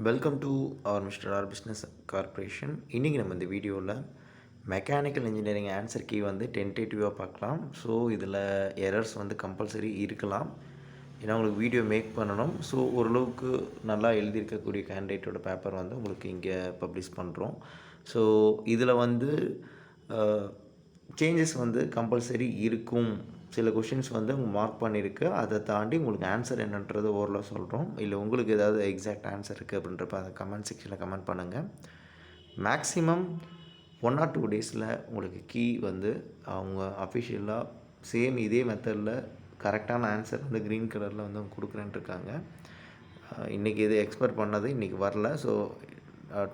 Welcome to our Mr R business corporation. இன்றைக்கி நம்ம இந்த வீடியோவில் மெக்கானிக்கல் இன்ஜினியரிங் ஆன்சர் கீ வந்து டென்டேட்டிவாக பார்க்கலாம். ஸோ இதில் எரர்ஸ் வந்து கம்பல்சரி இருக்கலாம். ஏன்னா உங்களுக்கு வீடியோ மேக் பண்ணணும். ஸோ ஓரளவுக்கு நல்லா எழுதியிருக்கக்கூடிய கேண்டிடேட்டோட பேப்பர் வந்து உங்களுக்கு இங்கே பப்ளிஷ் பண்ணுறோம். ஸோ இதில் வந்து சேஞ்சஸ் வந்து கம்பல்சரி இருக்கும். சில கொஷின்ஸ் வந்து மார்க் பண்ணியிருக்கு. அதை தாண்டி உங்களுக்கு ஆன்சர் என்னன்றது ஓரளவு சொல்கிறோம். இல்லை உங்களுக்கு ஏதாவது எக்ஸாக்ட் ஆன்சர் இருக்குது அப்படின்றப்ப அதை கமெண்ட் செக்ஷனில் கமெண்ட் பண்ணுங்கள். மேக்ஸிமம் 1 or 2 டேஸில் உங்களுக்கு கீ வந்து அவங்க அஃபிஷியலாக சேம் இதே மெத்தடில் கரெக்டான ஆன்சர் வந்து க்ரீன் கலரில் வந்து அவங்க கொடுக்குறேன்ட்டு இருக்காங்க. இன்றைக்கி இது எக்ஸ்பெக்ட் பண்ணது இன்றைக்கி வரல. So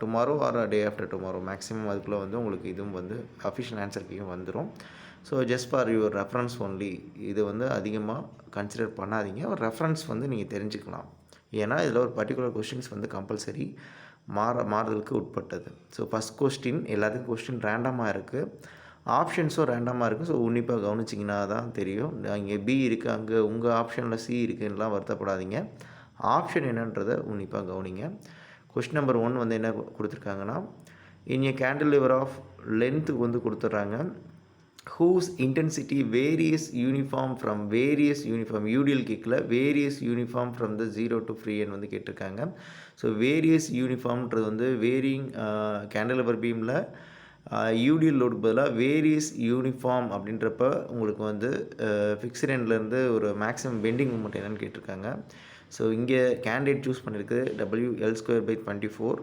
tomorrow R day after tomorrow maximum அதுக்குள்ளே வந்து உங்களுக்கு இதுவும் வந்து அஃபிஷியல் ஆன்சர் கீயும் வந்துடும். So just for your reference only. இது வந்து அதிகமாக கன்சிடர் பண்ணாதீங்க. ஒரு ரெஃபரன்ஸ் வந்து நீங்கள் தெரிஞ்சுக்கலாம். ஏன்னா இதில் ஒரு பர்டிகுலர் கொஸ்டின்ஸ் வந்து கம்பல்சரி மாறுதலுக்கு உட்பட்டது. ஸோ ஃபஸ்ட் கொஸ்டின் எல்லாத்துக்கும் கொஸ்டின் ரேண்டமாக இருக்குது, ஆப்ஷன்ஸும் ரேண்டமாக இருக்குது. ஸோ உன்னிப்பாக கவனிச்சிங்கன்னா தான் தெரியும். இங்கே பி இருக்குது, அங்கே உங்கள் ஆப்ஷனில் சி இருக்குன்னுலாம் வருத்தப்படாதீங்க. ஆப்ஷன் என்னன்றதை உன்னிப்பாக கவனிங்க. கொஸ்டின் நம்பர் 1 வந்து என்ன கொடுத்துருக்காங்கன்னா, இன் ஏ கேண்டிலிவர் ஆஃப் லென்த்துக்கு வந்து கொடுத்துட்றாங்க. whose intensity varies uniform from various uniform UDL கேட்கல, various uniform from the 0 to free end வந்து கேட்டிருக்காங்க. ஸோ வேரியஸ் யூனிஃபார்ம்ன்றது வந்து வேரியிங் கேண்டிலிவர் பீமில் யூடிஎல் லோடு பதிலாக வேரியஸ் யூனிஃபார்ம் அப்படின்றப்ப உங்களுக்கு வந்து ஃபிக்ஸ்ட் எண்ட்லேருந்து ஒரு மேக்ஸிமம் பெண்டிங் மூமெண்ட் என்னென்னு கேட்டிருக்காங்க. ஸோ இங்கே கேண்டிடேட் சூஸ் பண்ணியிருக்கு WL²/24.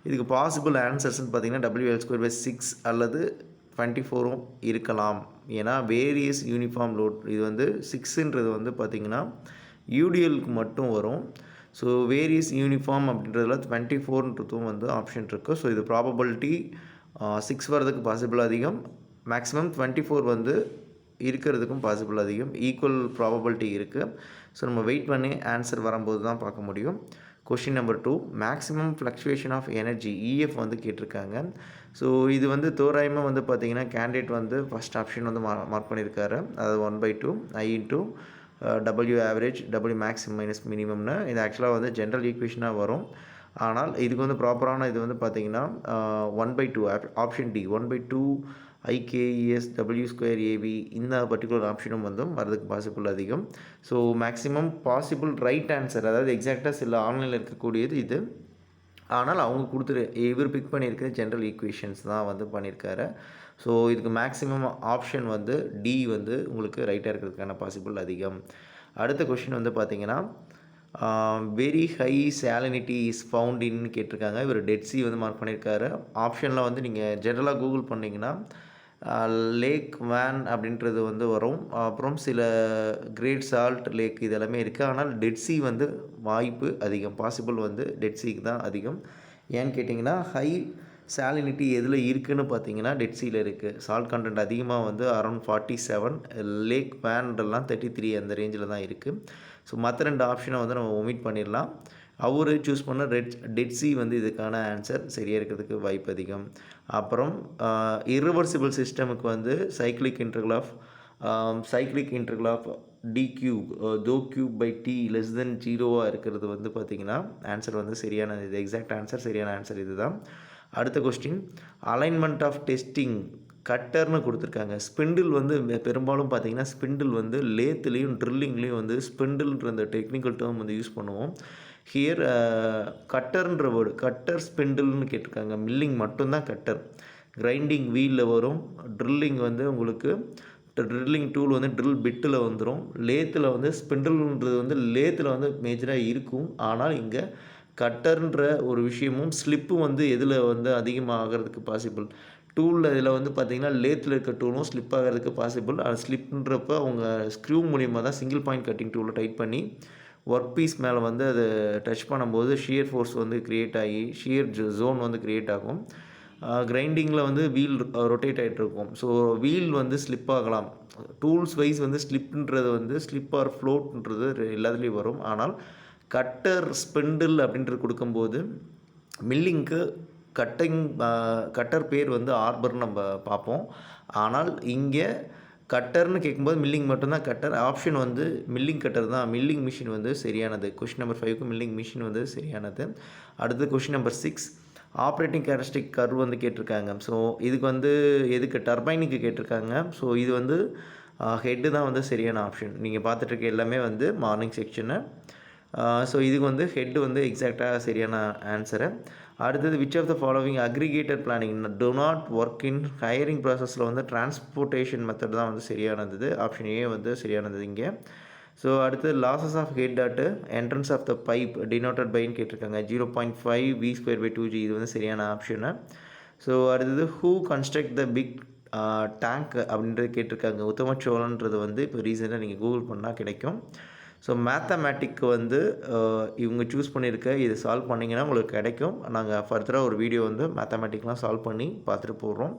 இதுக்கு பாசிபிள் ஆன்சர்ஸ்ன்னு பார்த்தீங்கன்னா WL²/6 அல்லது 24 இருக்கலாம். ஏன்னா வேரியஸ் யூனிஃபார்ம் லோட் இது வந்து 6ன்றது வந்து பார்த்திங்கன்னா யூடிஎலுக்கு மட்டும் வரும். ஸோ வேரியஸ் யூனிஃபார்ம் அப்படின்றதுல 24ன்றதும் வந்து ஆப்ஷன் இருக்குது. ஸோ இது ப்ராபபிலிட்டி 6 வரதுக்கு பாசிபிள் அதிகம், மேக்ஸிமம் 24 வந்து இருக்கிறதுக்கும் பாசிபிள் அதிகம், ஈக்குவல் ப்ராபபிலிட்டி இருக்குது. ஸோ நம்ம வெயிட் பண்ணி ஆன்சர் வரும்போது தான் பார்க்க முடியும். Question number 2, maximum fluctuation of energy EF வந்து கேட்டிருக்காங்க. ஸோ இது வந்து தோராயமாக வந்து பார்த்திங்கன்னா கேண்டிடேட் வந்து ஃபஸ்ட் ஆப்ஷன் வந்து மார்க் பண்ணியிருக்காரு. அதாவது 1/2 I into W average W maximum minus மினிமம்னு. இது ஆக்சுவலாக வந்து ஜென்ரல் ஈக்குவேஷனாக வரும். ஆனால் இதுக்கு வந்து ப்ராப்பரான இது வந்து பார்த்திங்கன்னா 1/2 ஆப்ஷன் டி 1/2 IKES W²AB இந்த பர்டிகுலர் ஆப்ஷனும் வந்து வரதுக்கு பாசிபிள் அதிகம். So maximum possible right answer, அதாவது எக்ஸாக்டாக சில ஆன்லைனில் இருக்கக்கூடியது இது. ஆனால் அவங்க இவர் பிக் பண்ணியிருக்கிற ஜென்ரல் ஈக்குவேஷன்ஸ் தான் வந்து பண்ணியிருக்காரு. ஸோ இதுக்கு மேக்ஸிமம் ஆப்ஷன் வந்து டி வந்து உங்களுக்கு ரைட்டாக இருக்கிறதுக்கான பாசிபிள் அதிகம். அடுத்த கொஷின் வந்து பார்த்திங்கன்னா வெரி ஹை சாலினிட்டி இஸ் ஃபவுண்ட் இன்னு கேட்டிருக்காங்க. இவர் டெட் சி வந்து மார்க் பண்ணியிருக்காரு. ஆப்ஷனில் வந்து நீங்கள் ஜென்ரலாக கூகுள் பண்ணிங்கன்னா லேக் வேன் அப்படின்றது வந்து வரும். அப்புறம் சில கிரேட் சால்ட் லேக் இதெல்லாமே இருக்குது. ஆனால் டெட் சி வந்து வாய்ப்பு அதிகம், பாசிபிள் வந்து டெட் சிக்கு தான் அதிகம். ஏன்னு கேட்டிங்கன்னா ஹை சாலினிட்டி எதில் இருக்குதுன்னு பார்த்தீங்கன்னா டெட் சியில் இருக்குது. சால்ட் கண்டென்ட் அதிகமாக வந்து அரௌண்ட் 47, லேக் வேன்லாம் 33 அந்த ரேஞ்சில் தான் இருக்குது. ஸோ மற்ற 2 ஆப்ஷனை வந்து நம்ம ஒமிட் பண்ணிடலாம். அவர் சூஸ் பண்ண டெட் சி வந்து இதுக்கான ஆன்சர் சரியாக இருக்கிறதுக்கு வாய்ப்பு அதிகம். அப்புறம் இர்ரிவர்சிபிள் சிஸ்டமுக்கு வந்து cyclic interval of T cube though cube by T less than 0 இருக்கிறது வந்து பார்த்திங்கன்னா ஆன்சர் வந்து சரியான இது எக்ஸாக்ட் ஆன்சர் சரியான ஆன்சர் இது தான். அடுத்த கொஸ்டின், அலைன்மெண்ட் ஆஃப் டெஸ்டிங் கட்டர்னு கொடுத்துருக்காங்க. ஸ்பிண்டில் வந்து பெரும்பாலும் பார்த்திங்கன்னா ஸ்பிண்டில் வந்து லேத்துலேயும் ட்ரில்லிங்லேயும் வந்து ஸ்பிண்டில்ன்ற அந்த டெக்னிக்கல் டேர்ம் வந்து யூஸ் பண்ணுவோம். ஹியர் கட்டர்ன்ற வேர்டு கட்டர் ஸ்பிண்டில்னு கேட்டிருக்காங்க. மில்லிங் மட்டும்தான் கட்டர், கிரைண்டிங் வீலில் வரும். ட்ரில்லிங் வந்து உங்களுக்கு ட்ரில்லிங் டூல் வந்து ட்ரில் பிட்டில் வந்துடும். லேத்தில் வந்து ஸ்பிண்டில்ன்றது வந்து லேத்தில் வந்து மேஜராக இருக்கும். ஆனால் இங்கே கட்டர்ன்ற ஒரு விஷயமும் ஸ்லிப்பும் வந்து எதில் வந்து அதிகமாகிறதுக்கு பாசிபிள், டூலில் இதில் வந்து பார்த்திங்கன்னா லேத்தில் இருக்க டூலும் ஸ்லிப் ஆகிறதுக்கு பாசிபிள். அது ஸ்லிப்புன்றப்ப அவங்க ஸ்க்ரூ மூலிமா தான் சிங்கிள் பாயிண்ட் கட்டிங் டூலில் டைட் பண்ணி ஒர்க் பீஸ் மேலே வந்து அதை டச் பண்ணும்போது ஷியர் ஃபோர்ஸ் வந்து க்ரியேட் ஆகி ஷியர் ஜோன் வந்து க்ரியேட் ஆகும். கிரைண்டிங்கில் வந்து வீல் ரொட்டேட் ஆகிட்டு இருக்கும். ஸோ வீல் வந்து ஸ்லிப் ஆகலாம். டூல்ஸ் வைஸ் வந்து ஸ்லிப்புன்றது வந்து ஸ்லிப் ஆர் ஃப்ளோட்ன்றது எல்லாத்துலேயும் வரும். ஆனால் கட்டர் ஸ்பிண்டில் அப்படின்றது கொடுக்கும்போது மில்லிங்க்கு கட்டர் பேர் வந்து ஆர்பர்னு நம்ம பார்ப்போம். ஆனால் இங்கே கட்டர்னு கேட்கும்போது மில்லிங் மட்டும்தான் கட்டர். ஆப்ஷன் வந்து மில்லிங் கட்டர் தான். மில்லிங் மிஷின் வந்து சரியானது. கொஸ்டின் நம்பர் 5க்கு மில்லிங் மிஷின் வந்து சரியானது. அடுத்து question number 6 operating characteristic curve வந்து கேட்டிருக்காங்க. ஸோ இதுக்கு வந்து எதுக்கு டர்பைனுக்கு கேட்டிருக்காங்க. ஸோ இது வந்து ஹெட்டு தான் வந்து சரியான ஆப்ஷன். நீங்கள் பார்த்துட்டு இருக்க எல்லாமே வந்து மார்னிங் செக்ஷனு. ஸோ இதுக்கு வந்து ஹெட்டு வந்து எக்ஸாக்டாக சரியான ஆன்சரு. அடுத்தது which of the following aggregated planning do not work in hiring ப்ராசஸில் வந்து டிரான்ஸ்போர்ட்டேஷன் மெத்தட் தான் வந்து சரியானது. ஆப்ஷன் ஏ வந்து சரியானது இங்கே. ஸோ அடுத்து losses of head at entrance of the pipe denoted பைன்னு கேட்டிருக்காங்க. 0.5 v²/2g இது வந்து சரியான ஆப்ஷனு. ஸோ அடுத்தது who construct the big tank அப்படின்றது கேட்டிருக்காங்க. உத்தம சோழன்றது வந்து இப்போ ரீசெண்டாக நீங்கள் கூகுள் பண்ணால் கிடைக்கும். ஸோ மேத்தமேட்டிக்கு வந்து இவங்க சூஸ் பண்ணியிருக்க இது சால்வ் பண்ணிங்கன்னா உங்களுக்கு கிடைக்கும். நாங்கள் ஃபர்தராக ஒரு வீடியோ வந்து மேத்தமேட்டிக்லாம் சால்வ் பண்ணி பார்த்துட்டு போடுறோம்.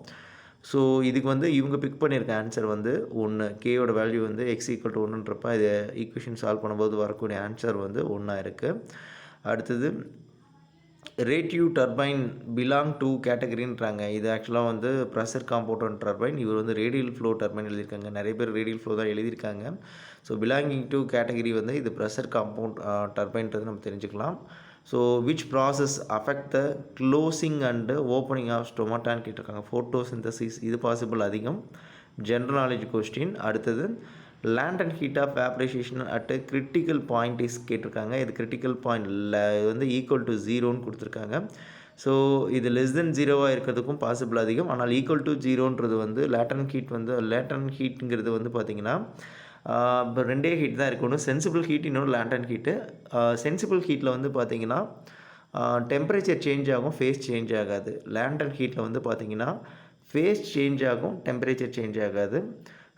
ஸோ இதுக்கு வந்து இவங்க பிக் பண்ணியிருக்க ஆன்சர் வந்து 1. கேயோட வேல்யூ வந்து x = 1ன்றப்ப இது ஈக்குவேஷன் சால்வ் பண்ணும்போது வரக்கூடிய ஆன்சர் வந்து 1 இருக்குது. அடுத்தது ரேட்டிவ் டர்பைன் பிலாங் டு கேட்டகரின்றாங்க. இது ஆக்சுவலாக வந்து ப்ரெஷர் காம்பவுண்ட் டர்பைன். இவர் வந்து ரேடியல் ஃப்ளோ டர்பைன் எழுதியிருக்காங்க. நிறைய பேர் ரேடியல் ஃப்ளோ தான் எழுதியிருக்காங்க. ஸோ பிலாங்கிங் டு கேட்டகரி வந்து இது ப்ரெஷர் காம்பவுண்ட் டர்பைன்றது நம்ம தெரிஞ்சுக்கலாம். So which process affect the closing and opening of ஸ்டொமட்டான்னு கேட்டிருக்காங்க. ஃபோட்டோசிந்தசிஸ் இது பாசிபிள் அதிகம். General knowledge question. அடுத்தது land and heat of vaporisation at critical point is கேட்டிருக்காங்க. இது கிரிட்டிக்கல் பாயிண்ட் இல்லை, இது வந்து ஈக்குவல் டு 0ன்னு கொடுத்துருக்காங்க. ஸோ இது லெஸ் தென் 0வாக இருக்கிறதுக்கும் பாசிபிள் அதிகம். ஆனால் ஈக்குவல் டு 0ன்றது வந்து லேட்டன் ஹீட்டுங்கிறது வந்து பார்த்திங்கன்னா இப்போ 2 ஹீட் தான் இருக்குது. ஒன்று சென்சிபிள் ஹீட், இன்னொன்று லேண்டன் ஹீட்டு. சென்சிபிள் ஹீட்டில் வந்து பார்த்திங்கன்னா டெம்பரேச்சர் சேஞ்ச் ஆகும், ஃபேஸ் சேஞ்ச் ஆகாது. லேண்டன் ஹீட்டில் வந்து பார்த்திங்கன்னா ஃபேஸ் சேஞ்ச் ஆகும், டெம்பரேச்சர் சேஞ்ச் ஆகாது.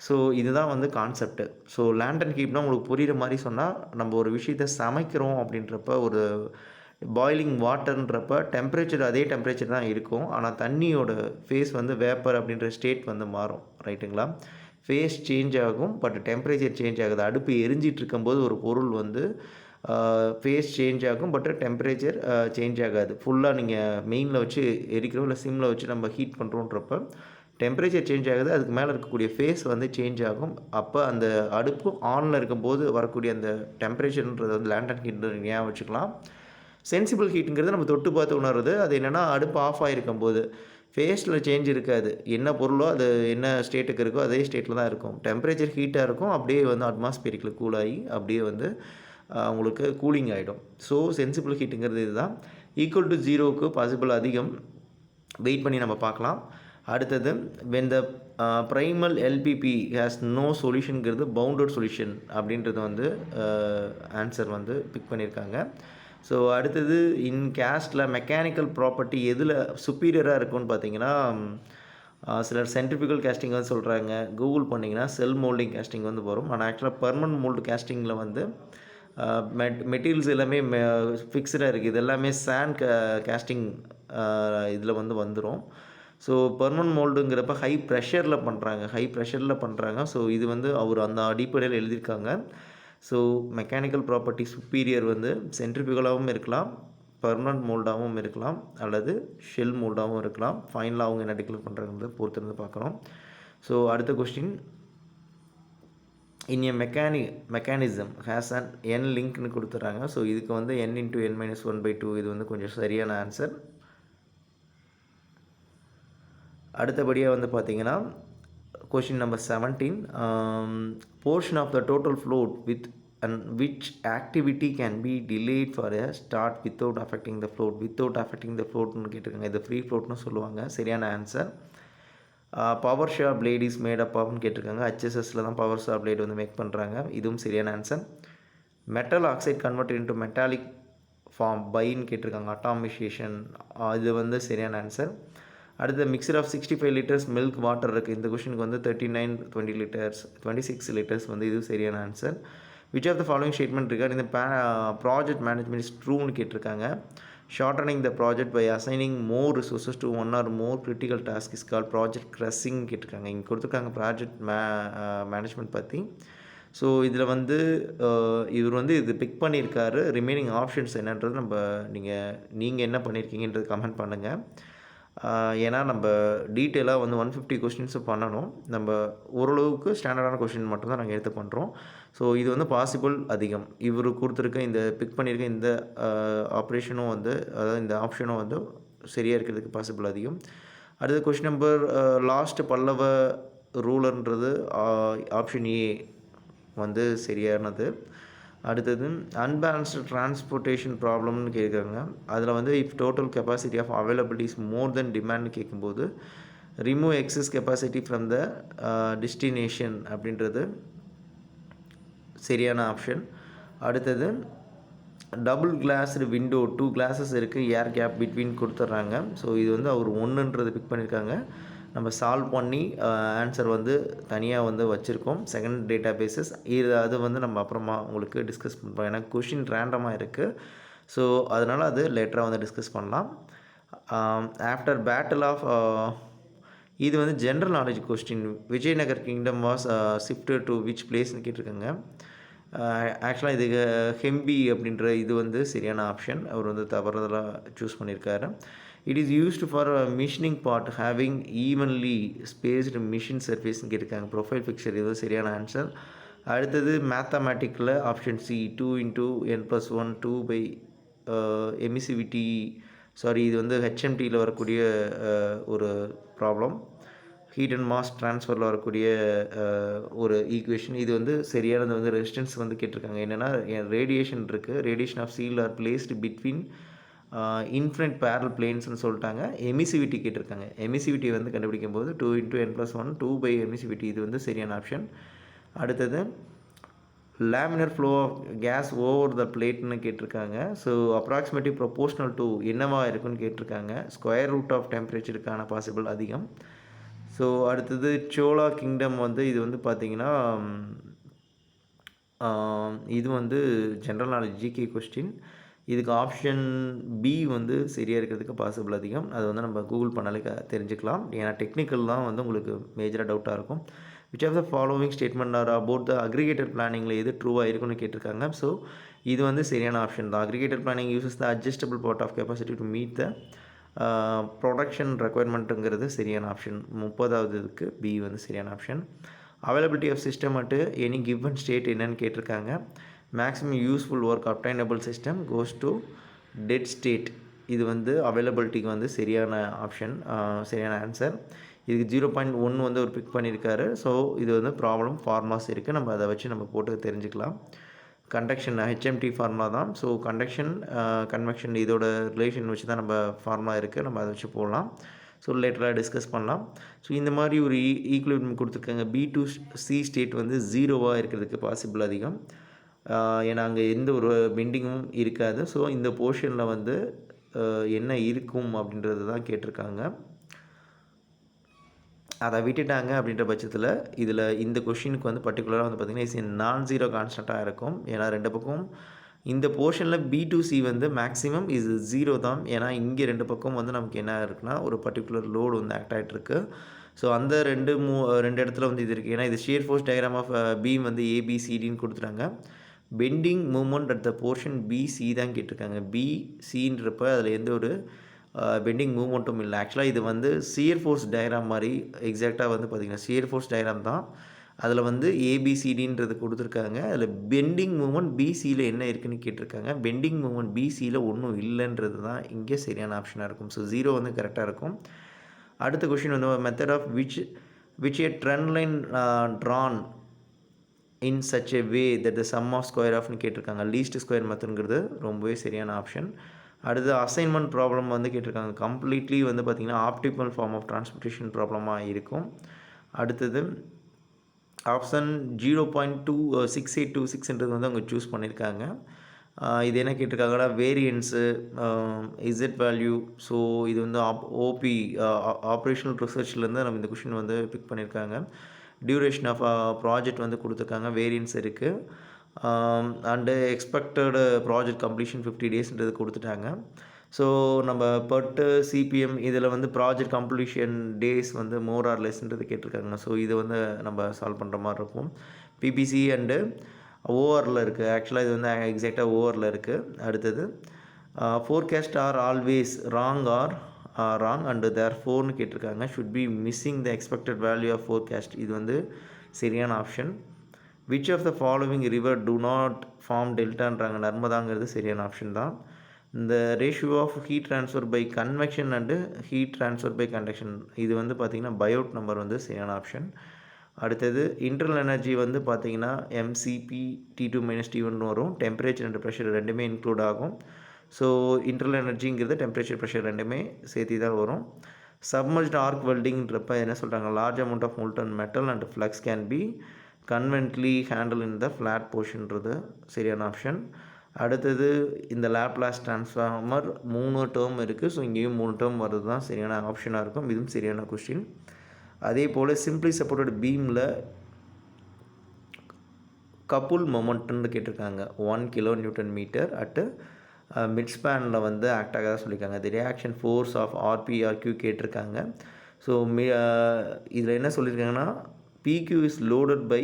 ஸோ இதுதான் வந்து கான்செப்ட்டு. ஸோ லேண்டன் ஹீட்னால் உங்களுக்கு புரிகிற மாதிரி சொன்னால், நம்ம ஒரு விஷயத்தை சமைக்கிறோம் அப்படின்றப்ப ஒரு பாயிலிங் வாட்டர்ன்றப்ப டெம்பரேச்சர் அதே டெம்பரேச்சர் தான் இருக்கும். ஆனால் தண்ணியோட ஃபேஸ் வந்து வேப்பர் அப்படின்ற ஸ்டேட் வந்து மாறும். ரைட்டுங்களா? ஃபேஸ் சேஞ்ச் ஆகும், பட் டெம்பரேச்சர் சேஞ்ச் ஆகுது. அடுப்பு எரிஞ்சிட்டு இருக்கும்போது ஒரு பொருள் வந்து ஃபேஸ் சேஞ்ச் ஆகும், பட் டெம்பரேச்சர் சேஞ்ச் ஆகாது. ஃபுல்லாக நீங்கள் மெயினில் வச்சு எரிக்கிறோம் இல்லை சிம்மில் வச்சு நம்ம ஹீட் பண்ணுறோன்றப்ப டெம்பரேச்சர் சேஞ்ச் ஆகுது, அதுக்கு மேலே இருக்கக்கூடிய ஃபேஸ் வந்து சேஞ்ச் ஆகும். அப்போ அந்த அடுப்பு ஆனில் இருக்கும்போது வரக்கூடிய அந்த டெம்பரேச்சர்ன்றது வந்து லேண்டன் ஹீட்னு ஞாபகம் வச்சுக்கலாம். சென்சிபிள் ஹீட்டுங்கிறது நம்ம தொட்டு பார்த்து உணர்றது. அது என்னென்னா அடுப்பு ஆஃப் ஆகிருக்கும் போது ஃபேஸில் சேஞ்ச் இருக்காது. என்ன பொருளோ அது என்ன ஸ்டேட்டுக்கு இருக்கோ அதே ஸ்டேட்டில் தான் இருக்கும். டெம்பரேச்சர் ஹீட்டாக இருக்கும், அப்படியே வந்து அட்மாஸ்பியரிக்கில் கூலாகி அப்படியே வந்து உங்களுக்கு கூலிங் ஆகிடும். ஸோ சென்சிபிள் ஹீட்டுங்கிறது இதுதான். ஈக்குவல் டு 0க்கு பாசிபிள் அதிகம். வெயிட் பண்ணி நம்ம பார்க்கலாம். அடுத்தது when the primal LPP has no சொல்யூஷனுங்கிறது பவுண்டட் சொல்யூஷன் அப்படின்றது வந்து ஆன்சர் வந்து பிக் பண்ணியிருக்காங்க. ஸோ அடுத்தது இன் கேஸ்டில் மெக்கானிக்கல் ப்ராப்பர்ட்டி எதில் சுப்பீரியராக இருக்குன்னு பார்த்தீங்கன்னா, சிலர் சென்ட்ரிஃபியூகல் கேஸ்டிங் வந்து சொல்கிறாங்க. கூகுள் பண்ணிங்கன்னா செல் மோல்டிங் கேஸ்டிங் வந்து வரும். ஆனால் ஆக்சுவலாக பெர்மனன்ட் மோல்டு கேஸ்டிங்கில் வந்து மெட்டீரியல்ஸ் எல்லாமே ஃபிக்ஸ்டாக இருக்குது. இது எல்லாமே சாண்ட் கேஸ்டிங் இதில் வந்து வந்துடும். ஸோ பெர்மனன்ட் மோல்டுங்கிறப்ப ஹை ப்ரெஷரில் பண்ணுறாங்க. ஸோ இது வந்து அவர் அந்த அடிப்படையில் எழுதியிருக்காங்க. ஸோ மெக்கானிக்கல் ப்ராப்பர்ட்டி சுப்பீரியர் வந்து சென்ட்ரிஃபியூகலாகவும் இருக்கலாம், பெர்மனன்ட் மோல்டாகவும் இருக்கலாம், அல்லது ஷெல் மோல்டாகவும் இருக்கலாம். ஃபைனலாக அவங்க என்ன டிக்ளேர் பண்ணுறாங்கிறத பொறுத்திருந்து பார்க்குறோம். ஸோ அடுத்த question, in a mechanism has an N லிங்க்னு கொடுத்துட்றாங்க. ஸோ இதுக்கு வந்து n × n-1/2 இது வந்து கொஞ்சம் சரியான ஆன்சர். அடுத்தபடியாக வந்து பார்த்திங்கன்னா question number 17, portion of the total float with and which activity can be delayed for a start without affecting the ஃப்ளோட்னு கேட்டிருக்காங்க. இது ஃப்ரீ ஃப்ளோட்னு சொல்லுவாங்க. சரியான answer. Power saw blade is made up ஆஃப்னு கேட்டிருக்காங்க. HSSல தான் பவர் ஷா பிளேட் வந்து மேக் பண்ணுறாங்க. இதுவும் சரியான answer. Metal oxide convert into metallic form பைன்னு கேட்டிருக்காங்க. அட்டாமிசேஷன், இது வந்து சரியான ஆன்சர். அடுத்து mixture of 65 litres milk water இருக்குது. இந்த கொஷனுக்கு வந்து 26 லிட்டர்ஸ் வந்து இது சரியான answer. Which of the following statement இருக்காது இந்த ப்ராஜெக்ட் மேனேஜ்மெண்ட் இஸ் ட்ரூன்னு கேட்டிருக்காங்க. Shortening the project by assigning more resources to one or more critical task is call project crashing கேட்டிருக்காங்க. இங்கே கொடுத்துருக்காங்க ப்ராஜெக்ட் மேனேஜ்மெண்ட் பற்றி. ஸோ இதில் வந்து இவர் வந்து இது பிக் பண்ணியிருக்காரு. ரிமைனிங் ஆப்ஷன்ஸ் என்னன்றது நீங்கள் என்ன பண்ணியிருக்கீங்கன்றது கமெண்ட் பண்ணுங்கள். ஏன்னா நம்ம டீட்டெயிலாக வந்து 150 கொஸ்டின்ஸும் பண்ணணும். நம்ம ஓரளவுக்கு ஸ்டாண்டர்டான கொஸ்டின் மட்டும் தான் நாங்கள் எடுத்து பண்ணுறோம். ஸோ இது வந்து பாசிபிள் அதிகம். இவர் கொடுத்துருக்க இந்த பிக் பண்ணியிருக்க இந்த ஆப்ரேஷனும் வந்து அதாவது இந்த ஆப்ஷனும் வந்து சரியாக இருக்கிறதுக்கு பாசிபிள் அதிகம். அடுத்த கொஸ்டின் நம்பர் லாஸ்ட் பல்லவ ரூலர்ன்றது ஆப்ஷன் ஏ வந்து சரியானது. அடுத்தது அன்பேலன்ஸ்டு டிரான்ஸ்போர்ட்டேஷன் ப்ராப்ளம்னு கேட்குறாங்க. அதில் வந்து if total capacity of availability is more than demand கேட்கும்போது remove excess capacity from the destination அப்படின்றது சரியான ஆப்ஷன். அடுத்தது டபுள் கிளாஸ்டு விண்டோ 2 கிளாஸஸ் இருக்குது, ஏர் கேப் பிட்வீன் கொடுத்துட்றாங்க. ஸோ இது வந்து அவர் 1ன்றது பிக் பண்ணியிருக்காங்க. நம்ம சால்வ் பண்ணி ஆன்சர் வந்து தனியாக வந்து வச்சுருக்கோம் செகண்ட் டேட்டா பேஸஸ். அது வந்து நம்ம அப்புறமா உங்களுக்கு டிஸ்கஸ் பண்ணுறோம். ஏன்னா கொஷின் ரேண்டமாக இருக்குது. ஸோ அதனால் அது லேட்டராக வந்து டிஸ்கஸ் பண்ணலாம். ஆஃப்டர் பேட்டில் ஆஃப் இது வந்து general knowledge question. Vijayanagar kingdom was shifted to which பிளேஸ்னு கேட்டிருக்காங்க. ஆக்சுவலாக இது ஹெம்பி அப்படின்ற இது வந்து சரியான ஆப்ஷன். அவர் வந்து தவறுதலாக சூஸ் பண்ணியிருக்காரு. It is used for machining part having evenly spaced machine சர்ஃபேஸ்னு கேட்டிருக்காங்க. ப்ரொஃபைல் பிக்சர் இது சரியான ஆன்சர். அடுத்தது mathematical option C 2 × n+1 2 by emissivity இது வந்து ஹெச்எம்டியில் வரக்கூடிய ஒரு ப்ராப்ளம். ஹீட் அண்ட் மாஸ் ட்ரான்ஸ்ஃபரில் வரக்கூடிய ஒரு ஈக்குவேஷன். இது வந்து சரியானது வந்து ரெசிஸ்டன்ஸ் வந்து கேட்டிருக்காங்க. என்னென்னா ரேடியேஷன் இருக்குது. Radiation of seal are placed between infinite parallel பிளேன்ஸ்னு சொல்லிட்டாங்க. எமிசிவிட்டி கேட்டிருக்காங்க. எமிசிவிட்டி வந்து கண்டுபிடிக்கும் போது 2 × n+1 2 பை எமிசிவிட்டி இது வந்து சரியான ஆப்ஷன். அடுத்தது laminar flow of gas over the பிளேட்னு கேட்டிருக்காங்க. ஸோ அப்ராக்சிமேட்லி ப்ரொபோஷ்னல் டு என்னவா இருக்குன்னு கேட்டிருக்காங்க. ஸ்கொயர் ரூட் ஆஃப் டெம்பரேச்சருக்கான பாசிபிள் அதிகம். ஸோ அடுத்தது சோலா கிங்டம் வந்து இது வந்து பார்த்திங்கன்னா இது வந்து ஜென்ரல் நாலேஜ் ஜிகே கொஸ்டின். இதுக்கு ஆப்ஷன் பி வந்து சரியாக இருக்கிறதுக்கு பாசிபிள் அதிகம். அது வந்து நம்ம கூகுள் பண்ணாலே தெரிஞ்சுக்கலாம். ஏன்னா டெக்னிக்கல் தான் வந்து உங்களுக்கு மேஜராக டவுட்டாக இருக்கும். Which of the following statement are about the aggregated பிளானிங்கில் எது ட்ரூவாக இருக்குன்னு கேட்டிருக்காங்க. ஸோ இது வந்து சரியான ஆப்ஷன் தான். Aggregated planning uses the adjustable part of capacity to meet the production ரெக்குயர்மெண்ட்டுங்கிறது சரியான ஆப்ஷன். 30வது பி வந்து சரியான option. Availability of system at any given state என்னன்னு கேட்டிருக்காங்க. Maximum useful work obtainable system goes to dead state. இது வந்து அவைலபிலிட்டிக்கு வந்து சரியான ஆப்ஷன், சரியான ஆன்சர். இதுக்கு 0.1 வந்து ஒரு பிக் பண்ணியிருக்காரு. ஸோ இது வந்து ப்ராப்ளம் ஃபார்முலாஸ் இருக்குது. நம்ம அதை வச்சு நம்ம போட்டு தெரிஞ்சுக்கலாம். கண்டக்ஷன் ஹெச்எம்டி ஃபார்முலா தான். ஸோ கண்டக்ஷன் கன்வெக்ஷன் இதோட ரிலேஷன் வச்சு தான் நம்ம ஃபார்முலா இருக்குது. நம்ம அதை வச்சு போடலாம். ஸோ லேட்டராக டிஸ்கஸ் பண்ணலாம். ஸோ இந்த மாதிரி ஒரு ஈக்குவேஷன் கொடுத்துருக்காங்க. B2C ஸ்டேட் வந்து 0வாக இருக்கிறதுக்கு பாசிபிள் அதிகம். ஏன்னா அங்கே எந்த ஒரு பெண்டிங்கும் இருக்காது. ஸோ இந்த போர்ஷனில் வந்து என்ன இருக்கும் அப்படின்றது தான் கேட்டிருக்காங்க. அதை விட்டுட்டாங்க அப்படின்ற பட்சத்தில் இதில் இந்த கொஷினுக்கு வந்து பர்டிகுலராக வந்து பார்த்திங்கன்னா நான் ஜீரோ கான்ஸ்டண்ட்டாக இருக்கும். ஏன்னா ரெண்டு பக்கம் இந்த போர்ஷனில் B2C வந்து மேக்ஸிமம் இது 0 தான். ஏன்னா இங்கே ரெண்டு பக்கம் வந்து நமக்கு என்ன இருக்குன்னா ஒரு பர்டிகுலர் லோடு வந்து ஆக்ட் ஆகிட்டுருக்கு. ஸோ அந்த ரெண்டு இடத்துல வந்து இது இருக்குது. ஏன்னா இது shear force diagram of beam வந்து ABCDன்னு கொடுத்துட்டாங்க. Bending moment at the portion BC தான் கேட்டிருக்காங்க. BCன்றப்ப அதில் எந்த ஒரு பெண்டிங் மூமெண்ட்டும் இல்லை. ஆக்சுவலாக இது வந்து ஷியர் ஃபோர்ஸ் டயக்ராம் மாதிரி எக்ஸாக்டாக வந்து பார்த்திங்கன்னா ஷியர் ஃபோர்ஸ் டயக்ராம் தான். அதில் வந்து ABCDன்றது கொடுத்துருக்காங்க. அதில் பெண்டிங் மூமெண்ட் BCயில் என்ன இருக்குதுன்னு கேட்டிருக்காங்க. பெண்டிங் மூமெண்ட் BCயில் ஒன்றும் இல்லைன்றது தான் இங்கே சரியான ஆப்ஷனாக இருக்கும். ஸோ 0 வந்து கரெக்டாக இருக்கும். அடுத்த கொஷின் வந்து method of which a trend line drawn in such a way that the sum of square ஆஃப்னு கேட்டிருக்காங்க. லீஸ்ட் ஸ்கொயர் மெத்தட்ங்கிறது ரொம்பவே சரியான ஆப்ஷன். அடுத்து அசைன்மெண்ட் ப்ராப்ளம் வந்து கேட்டிருக்காங்க. கம்ப்ளீட்லி வந்து பார்த்திங்கன்னா ஆப்டிமல் ஃபார்ம் ஆஃப் டிரான்ஸ்போர்ட்டேஷன் ப்ராப்ளமாக இருக்கும். அடுத்தது ஆப்ஷன் 0.6826ன்றது வந்து அவங்க சூஸ் பண்ணியிருக்காங்க. இது என்ன கேட்டிருக்காங்கன்னா வேரியன்ஸு இசட் வேல்யூ. ஸோ இது வந்து ஓபி ஆப்ரேஷனல் ரிசர்ச்லேருந்து நம்ம இந்த கொஷின் வந்து பிக் பண்ணியிருக்காங்க. டியூரேஷன் ஆஃப் ப்ராஜெக்ட் வந்து கொடுத்துருக்காங்க. வேரியன்ஸ் இருக்குது. அண்டு எக்ஸ்பெக்டடு ப்ராஜெக்ட் கம்ப்ளீஷன் 50 டேஸ்ன்றது கொடுத்துட்டாங்க. ஸோ நம்ம பட்டு சிபிஎம் இதில் வந்து ப்ராஜெக்ட் கம்ப்ளீஷன் டேஸ் வந்து மோர் ஆர் லெஸ்ன்றது கேட்டிருக்காங்க. ஸோ இது வந்து நம்ம சால்வ் பண்ணுற மாதிரி இருக்கும். பிபிசி அண்டு ஓஆரில் இருக்குது. ஆக்சுவலாக இது வந்து எக்ஸாக்டாக ஓஆரில் இருக்குது. அடுத்தது forecast are always wrong are wrong and தேர் ஃபோர்னு கேட்டிருக்காங்க. Should be missing the expected value of forecast. இது வந்து சரியான option. Which of the following river do not form டெல்டான்றாங்க. நர்மதாங்கிறது சரியான ஆப்ஷன் தான். இந்த ratio of heat transfer by convection and heat transfer by conduction இது வந்து பார்த்திங்கன்னா பயோட் நம்பர் வந்து சரியான ஆப்ஷன். அடுத்தது இன்டர்னல் எனர்ஜி வந்து பார்த்திங்கன்னா எம்சிபி T2 - T1 வரும். டெம்பரேச்சர் அண்ட் ப்ரெஷர் ரெண்டுமே இன்க்ளூட் ஆகும். ஸோ இன்டர்னல் எனர்ஜிங்கிறது டெம்பரேச்சர் ப்ரெஷர் ரெண்டுமே சேர்த்து தான் வரும். சப்மர்ஜ்டு ஆர்க் வெல்டிங்கிறப்ப என்ன சொல்கிறாங்க, large amount of molten metal and flux can be conveniently handle in the flat போர்ஷன்றது சரியான ஆப்ஷன். அடுத்தது இந்த லேப்லாஸ் ட்ரான்ஸ்ஃபார்மர் 3 டேர்ம் இருக்குது. ஸோ இங்கேயும் 3 டேர்ம் வர்றது தான் சரியான ஆப்ஷனாக இருக்கும். இதுவும் சரியான கொஸ்டின். அதே போல் சிம்பிளி சப்போர்ட்டட் பீமில் கப்புல் மொமெண்ட்னு கேட்டிருக்காங்க. 1 kN மீட்டர் அட்டு மிட் ஸ்பேனில் வந்து ஆக்ட் ஆகாத சொல்லியிருக்காங்க. The reaction force of RPRQ கேட்டிருக்காங்க. ஸோ இதில் என்ன சொல்லியிருக்காங்கன்னா PQ is loaded by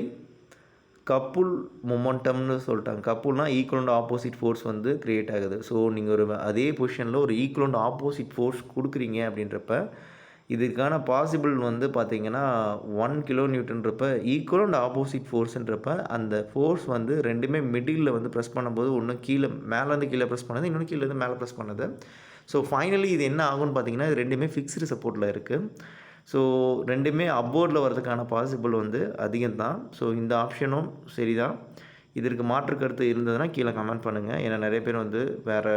couple மொமெண்டம்னு சொல்லிட்டாங்க. கப்புல்னால் ஈக்குவல் ஆப்போசிட் ஃபோர்ஸ் வந்து க்ரியேட் ஆகுது. ஸோ நீங்கள் ஒரு அதே பொசிஷனில் ஒரு ஈக்குவல் ஆப்போசிட் ஃபோர்ஸ் கொடுக்குறீங்க அப்படின்றப்ப இதுக்கான பாசிபிள் வந்து பார்த்திங்கன்னா 1 kN ஈக்குவல் அண்ட் ஆப்போசிட் ஃபோர்ஸுன்றப்ப அந்த ஃபோர்ஸ் வந்து ரெண்டுமே மிடில் வந்து ப்ரெஸ் பண்ணும்போது ஒன்று கீழே மேலேருந்து கீழே ப்ரெஸ் பண்ணுது, இன்னொன்று கீழேருந்து மேலே ப்ரெஸ் பண்ணுது. ஸோ ஃபைனலி இது என்ன ஆகும்னு பார்த்திங்கன்னா இது ரெண்டுமே ஃபிக்ஸ்டு சப்போர்ட்டில் இருக்குது. ஸோ ரெண்டுமே அப்வோர்டில் வரதுக்கான பாசிபிள் வந்து அதிகம்தான். ஸோ இந்த ஆப்ஷனும் சரி தான். இதற்கு மாற்று கருத்து இருந்ததுன்னா கீழே கமெண்ட் பண்ணுங்கள். ஏன்னா நிறைய பேர் வந்து வேறு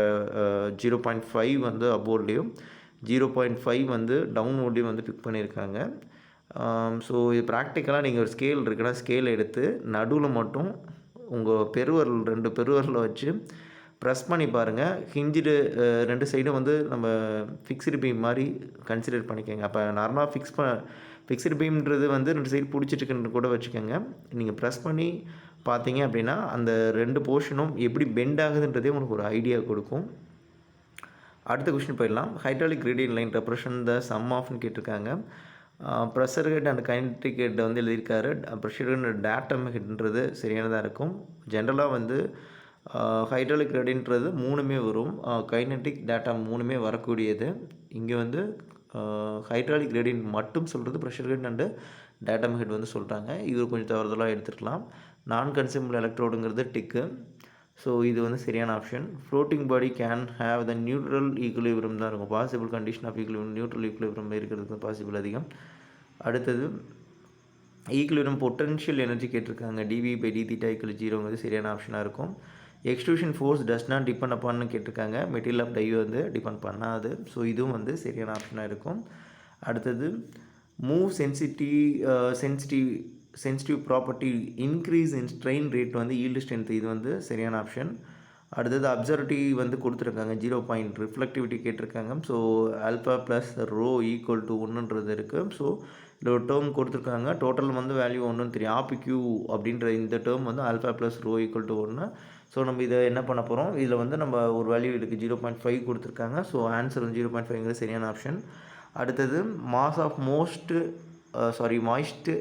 0.5 வந்து அப்வோர்ட்லேயும் 0.5 வந்து டவுன்வோர்ட்லேயும் வந்து பிக் பண்ணியிருக்காங்க. ஸோ இது ப்ராக்டிக்கலாக நீங்கள் ஒரு ஸ்கேல் இருக்குன்னா ஸ்கேல் எடுத்து நடுவில் மட்டும் உங்கள் பெருவரல் 2 பெருவரலை வச்சு ப்ரெஸ் பண்ணி பாருங்கள். ஹிஞ்சிடு 2 சைடும் வந்து நம்ம ஃபிக்ஸ்டு பீம் மாதிரி கன்சிடர் பண்ணிக்கோங்க. அப்போ நார்மலாக ஃபிக்ஸ்டு பீம்ன்றது வந்து 2 சைடு பிடிச்சிட்டுக்குன்னு கூட வச்சுக்கோங்க. நீங்கள் ப்ரெஸ் பண்ணி பார்த்தீங்க அப்படின்னா அந்த 2 போர்ஷனும் எப்படி பெண்ட் ஆகுதுன்றதே உங்களுக்கு ஒரு ஐடியா கொடுக்கும். அடுத்த கொஸ்டின் போயிடலாம். Hydraulic gradient line represent the sum ஆஃப்னு கேட்டிருக்காங்க. Pressure head and kinetic head வந்து எழுதியிருக்காரு. ப்ரெஷர் ஹெட் அண்ட் டேட்டம் ஹெட்ன்றது சரியானதாக இருக்கும். ஜென்ரலாக வந்து ஹைட்ராலிக் கிரேடியன்ட்றது 3மே வரும். கைனடிக் டேட்டம் 3மே வரக்கூடியது. இங்கே வந்து ஹைட்ராலிக் கிரேடியன்ட் மட்டும் சொல்கிறது pressure head and datum head வந்து சொல்கிறாங்க. இது கொஞ்சம் தவறுதலாக எடுத்துருக்கலாம். நான் கன்சியூமபிள் எலக்ட்ரோடுங்கிறது டிக்கு. ஸோ இது வந்து சரியான option. Floating body can have the neutral equilibrium தான் இருக்கும். Possible condition of equilibrium neutral equilibrium இருக்கிறதுக்கு பாசிபிள் அதிகம். அடுத்தது ஈக்குலிபிரியம் பொட்டன்ஷியல் எனர்ஜி கேட்டிருக்காங்க. dV/dθ=0 சரியான ஆப்ஷனாக இருக்கும். Extrusion force does not depend அப்பான்னு கேட்டிருக்காங்க. மெட்டீரியல் ஆஃப் டை வந்து டிபெண்ட் பண்ணாது. ஸோ இதுவும் வந்து சரியான ஆப்ஷனாக இருக்கும். அடுத்தது move sensitive property increase in strain rate வந்து ஈல்டு ஸ்ட்ரென்த் இது வந்து சரியான ஆப்ஷன். அடுத்தது அப்சர்விட்டி வந்து கொடுத்துருக்காங்க. 0 ரிஃப்ளெக்டிவிட்டி கேட்டிருக்காங்க. So alpha plus rho equal to 1ன்றது இருக்குது. ஸோ இதில் ஒரு டேர்ம் கொடுத்துருக்காங்க. டோட்டல் வந்து வேல்யூ 1ன்னு தெரியும். RPQ அப்படின்ற இந்த டேர்ம் வந்து alpha plus rho equal to 1. So நம்ம இதை என்ன பண்ண போகிறோம், இதில் வந்து நம்ம ஒரு வேல்யூ இருக்குது 0.5 கொடுத்துருக்காங்க. ஸோ ஆன்சர் வந்து 0.5ங்கிறது சரியான ஆப்ஷன். அடுத்தது மாஸ் ஆஃப் மாய்ஸ்ட்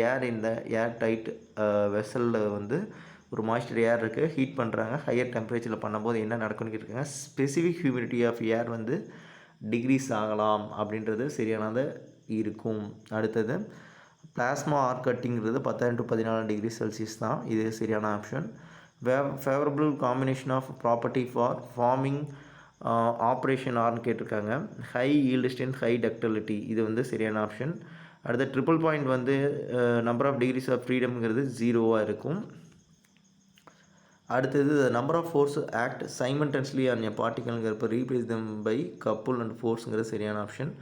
ஏர் இந்த ஏர் டைட் வெசலில் வந்து ஒரு மாய்ஸ்டர் ஏர் இருக்குது. ஹீட் பண்ணுறாங்க. ஹையர் டெம்பரேச்சரில் பண்ணும்போது என்ன நடக்கும்னு கேட்டிருக்காங்க. ஸ்பெசிஃபிக் ஹியூமிடிட்டி ஆஃப் ஏர் வந்து டிக்ரீஸ் ஆகலாம் அப்படின்றது சரியானது இருக்கும். அடுத்தது பிளாஸ்மா ஆர்க் கட்டிங்கிறது 10 to 14 டிகிரி செல்சியஸ் தான். இது சரியான option. Favourable combination of property for forming operation ஆர்னு கேட்டிருக்காங்க. High yield strength high ductility இது வந்து சரியான ஆப்ஷன். அடுத்த ட்ரிபிள் பாயிண்ட் வந்து நம்பர் ஆஃப் டிகிரிஸ் ஆஃப் ஃப்ரீடம்ங்கிறது 0வாக இருக்கும். அடுத்தது number of force act simultaneously on a பார்ட்டிகல்ங்கிறப்ப replace them by couple and ஃபோர்ஸுங்கிறது சரியான ஆப்ஷன்.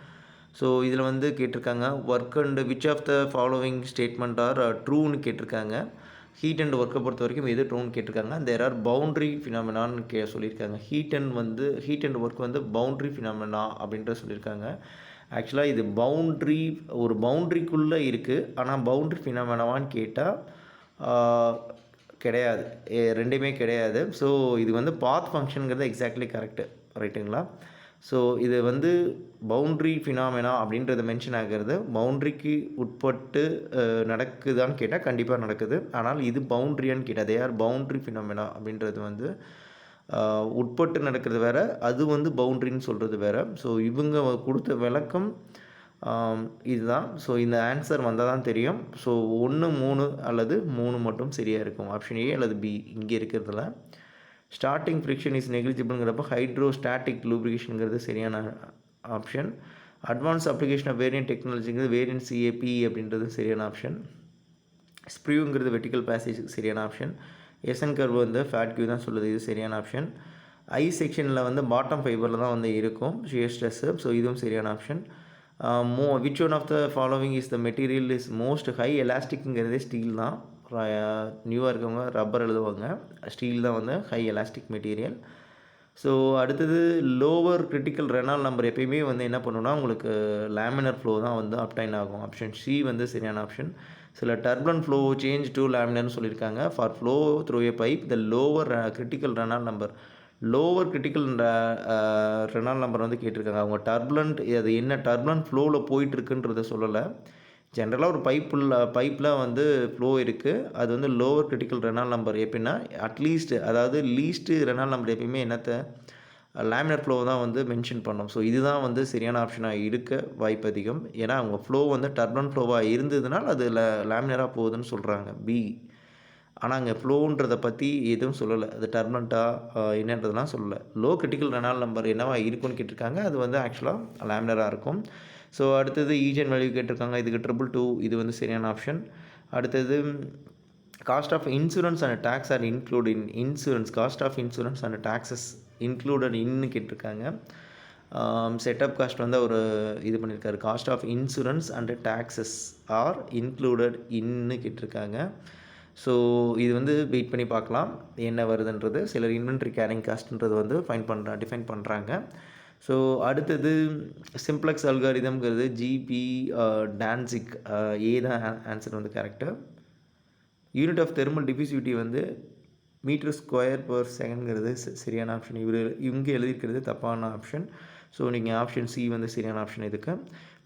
ஸோ இதில் வந்து கேட்டிருக்காங்க work and which of the following statement R ட்ரூன்னு கேட்டிருக்காங்க. ஹீட் அண்ட் ஒர்க்கை பொறுத்த வரைக்கும் எது ட்ரூன்னு கேட்டிருக்காங்க. தேர் ஆர் பவுண்ட்ரி ஃபினாமினான்னு சொல்லியிருக்காங்க. ஹீட் அண்ட் ஒர்க் வந்து பவுண்ட்ரி ஃபினாமினா அப்படின்ற சொல்லியிருக்காங்க. ஆக்சுவலாக இது ஒரு பவுண்ட்ரிக்குள்ளே இருக்குது. ஆனால் பவுண்ட்ரி ஃபினாமினாவான்னு கேட்டால் கிடையாது, ரெண்டுமே கிடையாது. ஸோ இது வந்து பாத் ஃபங்க்ஷனுங்கிறது எக்ஸாக்ட்லி கரெக்டு, ரைட்டுங்களா. ஸோ இது வந்து பவுண்ட்ரி ஃபினாமினா அப்படின்றத மென்ஷன் ஆகிறது பவுண்ட்ரிக்கு உட்பட்டு நடக்குதான்னு கேட்டால் கண்டிப்பாக நடக்குது. ஆனால் இது பவுண்ட்ரியான்னு கேட்டால் தே ஆர் பவுண்ட்ரி ஃபினாமினா அப்படின்றது வந்து உட்பட்டு நடக்கிறது வேறு, அது வந்து பவுண்ட்ரின்னு சொல்கிறது வேறு. ஸோ இவங்க கொடுத்த விளக்கம் இதுதான். ஸோ இந்த ஆன்சர் வந்தால் தான் தெரியும். ஸோ 1, 3 அல்லது 3 மட்டும் சரியாக இருக்கும். ஆப்ஷன் ஏ அல்லது பி இங்கே இருக்கிறதுல. ஸ்டார்டிங் ஃப்ரிக்ஷன் இஸ் நெக்லிஜிபிள்ங்கிறப்ப ஹைட்ரோஸ்டாட்டிக் லூப்ரிகேஷனுங்கிறது சரியான option. Advance application of variant டெக்னாலஜிங்கிறது வேரியன்ட் சிஏபி அப்படின்றது சரியான ஆப்ஷன். ஸ்ப்ரியூங்கிறது வெர்டிக்கல் பேசேஜுக்கு சரியான ஆப்ஷன். எஸ்என் கர்வ் வந்து ஃபேட் கியூ தான் சொல்லுது, இது சரியான ஆப்ஷன். ஐ செக்ஷனில் வந்து பாட்டம் ஃபைபரில் தான் வந்து இருக்கும் ஷியர் ஸ்ட்ரெஸ்ஸு. ஸோ இதுவும் சரியான option. Which one of the following is the material is most high எலாஸ்டிக்ங்கிறதே ஸ்டீல் தான். நியூவாக இருக்கவங்க ரப்பர் எழுதுவாங்க, ஸ்டீல் தான் வந்து ஹை எலாஸ்டிக் மெட்டீரியல். ஸோ அடுத்தது லோவர் கிரிட்டிக்கல் ரெனால் நம்பர் எப்பயுமே வந்து என்ன பண்ணுன்னா உங்களுக்கு லேமினர் ஃப்ளோ தான் வந்து அப்டைன் ஆகும். ஆப்ஷன் சி வந்து சரியான ஆப்ஷன். சில டர்புலன்ட் ஃப்ளோ சேஞ்ச் டு லேமினர்னு சொல்லியிருக்காங்க. For flow through A pipe the lower critical Reynolds number, lower critical Reynolds number வந்து கேட்டிருக்காங்க. அவங்க டர்புலண்ட் அது என்ன டர்புலன்ட் ஃப்ளோவில் போயிட்டுருக்குன்றத சொல்லலை. ஜென்ரலாக ஒரு பைப்பில் வந்து ஃப்ளோ இருக்குது, அது வந்து லோவர் கிரிட்டிக்கல் ரெனால் நம்பர் எப்படின்னா அட்லீஸ்ட் அதாவது லீஸ்ட்டு ரெனால் நம்பர் எப்பயுமே என்னத்தை லேமினர் ஃப்ளோ தான் வந்து மென்ஷன் பண்ணோம். ஸோ இதுதான் வந்து சரியான ஆப்ஷனாக இருக்க வாய்ப்பு அதிகம். ஏன்னா அவங்க ஃப்ளோ வந்து டர்புலன்ட் ஃப்ளோவாக இருந்ததுனால் அது லேமினராக போகுதுன்னு சொல்கிறாங்க பி. ஆனால் அங்கே ஃப்ளோன்றதை பற்றி எதுவும் சொல்லலை, அது டர்புலண்ட்டாக என்னன்றதுலாம் சொல்லலை. லோ கிரிட்டிக்கல் ரெனால் நம்பர் என்னவா இருக்குன்னு கேட்டிருக்காங்க, அது வந்து ஆக்சுவலாக லேமினராக இருக்கும். ஸோ அடுத்தது ஈஜன் வேல்யூ கேட்டிருக்காங்க, இதுக்கு 222 இது வந்து சரியான ஆப்ஷன். அடுத்தது cost of insurance and tax are include in insurance, cost of insurance and taxes included இன்னு கேட்டிருக்காங்க. செட்டப் காஸ்ட் வந்து ஒரு இது பண்ணியிருக்காரு, cost of insurance and taxes are included இன்னு கேட்டிருக்காங்க. ஸோ இது வந்து வெயிட் பண்ணி பார்க்கலாம் என்ன வருதுன்றது. சிலர் இன்வென்ட்ரி கேரிங் காஸ்ட்ன்றது வந்து டிஃபைன் பண்ணுறாங்க. ஸோ அடுத்தது சிம்ப்ளெக்ஸ் அல்காரிதம்ங்கிறது ஜிபி டான்சிக் ஏ தான் ஆன்சர் வந்து கரெக்டு. யூனிட் ஆஃப் தெர்மல் டிஃபியூசிவிட்டி வந்து மீட்டர் ஸ்கொயர் பர் செகண்ட்ங்கிறது சரியான ஆப்ஷன். இங்கே எழுதியிருக்கிறது தப்பான ஆப்ஷன். ஸோ நீங்கள் ஆப்ஷன் சி வந்து சரியான ஆப்ஷன் இதுக்கு.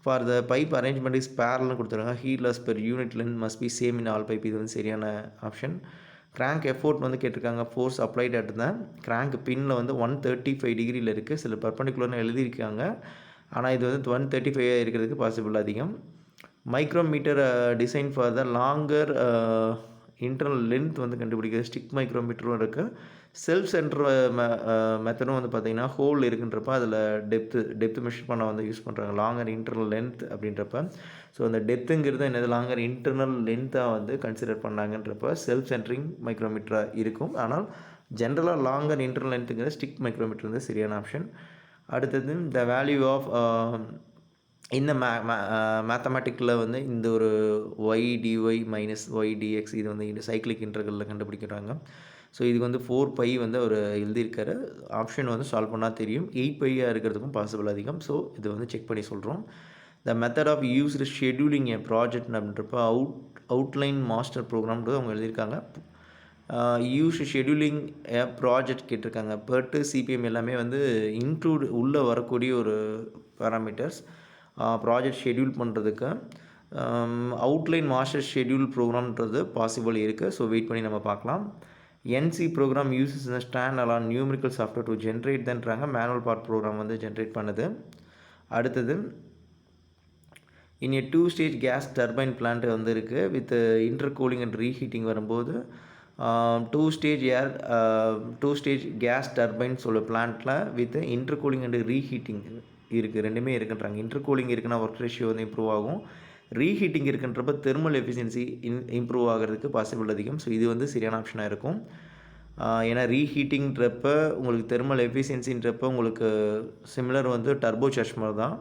For the pipe arrangement is பேரல்னு கொடுத்துருக்காங்க. Heat loss per unit length must be same in all pipe, இது வந்து சரியான ஆப்ஷன். கிராங்க் எஃபோர்ட் வந்து கேட்டிருக்காங்க, ஃபோர்ஸ் அப்ளைட் அட் தான் கிராங்க் பின்னில் வந்து 135 டிகிரியில் இருக்குது. சில பர்பண்டிகுலர்னு எழுதியிருக்காங்க, ஆனால் இது வந்து 135 இருக்கிறதுக்கு பாசிபிள் அதிகம். Micrometer design for the longer internal length வந்து கண்டுபிடிக்கிறது ஸ்டிக் மைக்ரோமீட்டரும் இருக்குது. செல்ஃப் சென்டர் மெத்தடும் வந்து பார்த்திங்கன்னா ஹோல் இருக்குன்றப்ப அதில் டெப்த்து மெஷர் பண்ண வந்து யூஸ் பண்ணுறாங்க லாங்கர் இன்டர்னல் லென்த் அப்படின்றப்ப. ஸோ அந்த டெப்த்துங்கிறது என்னது லாங்கர் இன்டர்னல் லென்த்தாக வந்து கன்சிடர் பண்ணாங்கன்றப்ப செல்ஃப் சென்ட்ரிங் மைக்ரோமீட்டராக இருக்கும். ஆனால் ஜென்ரலாக லாங்கர் இன்டர்னல் லென்த்துங்கிறது ஸ்டிக் மைக்ரோமீட்டர் வந்து சரியான ஆப்ஷன். அடுத்தது த வேல்யூ ஆஃப் இந்த மேத்தமேட்டிக்கில் வந்து இந்த ஒரு y d y minus y d x இது வந்து இந்த சைக்ளிக் இன்டர்கலில் கண்டுபிடிக்கிறாங்க. ஸோ இதுக்கு வந்து 4π வந்து அவர் எழுதியிருக்காரு. ஆப்ஷன் வந்து சால்வ் பண்ணால் தெரியும். 8πயாக இருக்கிறதுக்கும் பாசிபிள் அதிகம். ஸோ இது வந்து செக் பண்ணி சொல்கிறோம். The method of used scheduling a project அப்படின்றப்ப அவுட்லைன் மாஸ்டர் ப்ரோக்ராம்ன்றது அவங்க எழுதியிருக்காங்க. யூஸ் ஷெட்யூலிங் ஏ ப்ராஜெக்ட் கேட்டிருக்காங்க. பெர்ட்டு சிபிஎம் எல்லாமே வந்து இன்க்ளூட் உள்ளே வரக்கூடிய ஒரு பேராமீட்டர்ஸ் ப்ராஜெக்ட் ஷெட்யூல் பண்ணுறதுக்கு. அவுட்லைன் மாஸ்டர் ஷெட்யூல் ப்ரோக்ராம்ன்றது பாசிபிள் இருக்குது. ஸோ வெயிட் பண்ணி நம்ம பார்க்கலாம். என்சி ப்ரோக்ராம் யூஸஸ் இந்த stand alone numerical software to generate தன்றாங்க. மேனுவல் பார்ட் ப்ரோக்ராம் வந்து ஜென்ரேட் பண்ணுது. அடுத்தது in a 2-stage gas turbine plant வந்து இருக்குது வித் இன்டர்கூலிங் அண்ட் ரீஹீட்டிங் வரும்போது 2-stage கேஸ் டர்பைன் சொல்ல பிளான்ட்டில் வித் இன்டர்கூலிங் அண்ட் ரீஹீட்டிங் இருக்குது, ரெண்டுமே இருக்குன்றாங்க. இன்டர்கூலிங் இருக்குன்னா ஒர்க் ரேஷியோ வந்து இம்ப்ரூவ் ஆகும், ரீஹீட்டிங் இருக்குன்றப்ப தெர்மல் எஃபிஷியன்சி இம்ப்ரூவ் ஆகிறதுக்கு பாசிபிள் அதிகம். ஸோ இது வந்து சரியான ஆப்ஷனாக இருக்கும். ஏன்னா ரீஹீட்டிங்கிறப்ப உங்களுக்கு தெர்மல் எஃபிஷியன்சின்றப்ப உங்களுக்கு சிமிலர் வந்து டர்போ சார்ஜ் மாதிரி தான்.